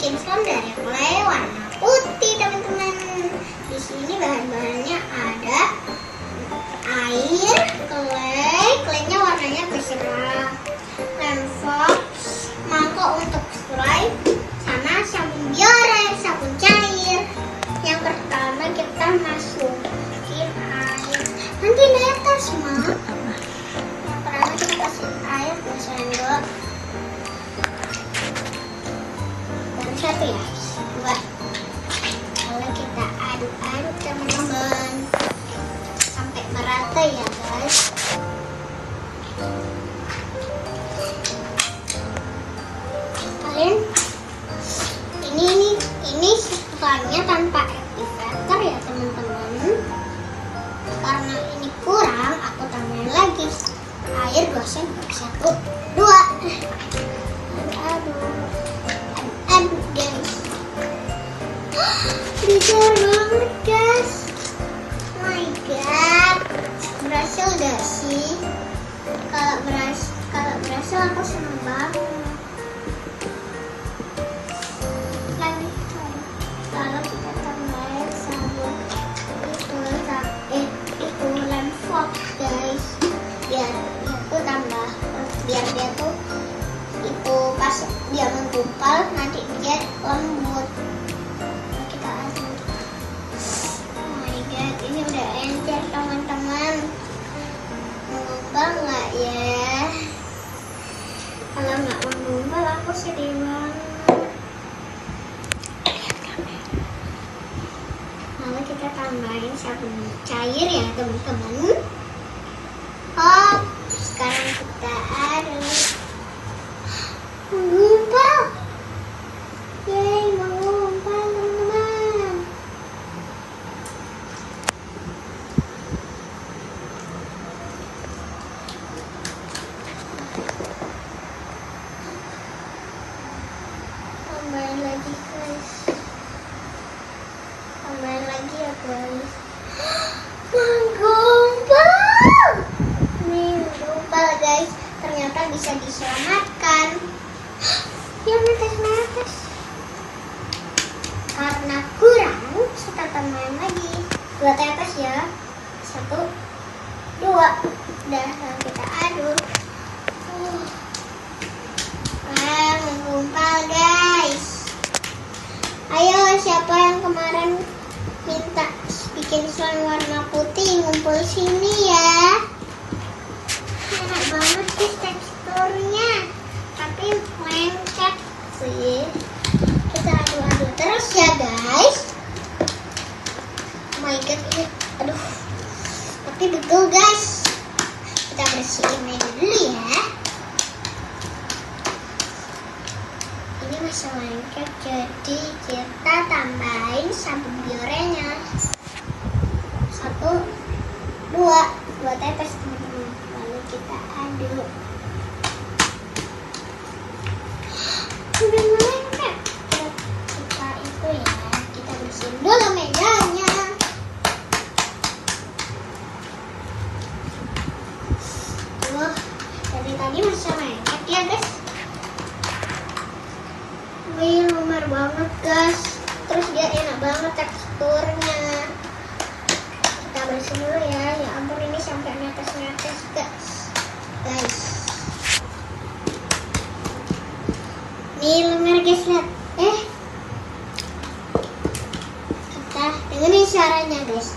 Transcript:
bikin slime dari clay warna putih, teman-teman. Di sini bahan-bahannya ada air, claynya warnanya terserah, lem fox, mangkok untuk spray, sama sabun biore, sabun cair. Yang pertama kita masukin air. Nanti netes, Mak. Yang pertama kita kasih air 2 sendok. Dan 1 ya, 2. Lalu kita aduk-aduk, teman-teman, sampai merata ya, guys. Kalian ini slime-nya tanpa activator ya, teman-teman. Karena ini kurang, aku tambahin lagi air 2 sendok. 1, 2. Aduk, guys. Besar banget, guys. Oh my god, berhasil gak sih? Kalau berhasil aku seneng banget. Lalu kita tambahin sabun itu lem fox, guys, biar dia tuh itu pas dia menggumpal nanti dia lembut. Kita aduk. Oh my god, ini udah encer, teman-teman. Menggumpal nggak ya? Kalau nggak menggumpal aku sedih banget. Lalu kita tambahin sabun cair ya, teman-teman. Oh, sekarang kita aduk. Menggumpal. Yeay, menggumpal, teman-teman. Tambahin lagi, guys. Tambahin lagi ya, guys. Menggumpal. Nih, menggumpal, guys. Ternyata bisa diselamatkan. Ya, netes. Karena kurang, kita tambahin lagi 2 tetes ya. 1, 2. Udah, lalu kita aduk. Menggumpal, guys. Ayo, siapa yang kemarin minta bikin slime warna putih, ngumpul sini ya. Enak banget guys teksturnya, tapi lengket sih. Kita aduk-aduk terus ya, guys. Oh my god, ini aduh, tapi betul, guys. Kita bersihin aja dulu ya. Ini masih lengket, jadi kita tambahin sabun biorenya. 1, 2 tetes, teman-teman. Lalu kita aduk. Udah lengket. Kita itu ya, kita bersihin dulu mejanya. Wah, dari tadi masih lengket ya, guys. Wih, lumer banget, guys. Terus dia enak banget teksturnya. Kita bersihin dulu ya. Ya ampun, ini sampai netes-netes, guys. Nih lumer, guys, lihat. Kita dengerin suaranya, guys.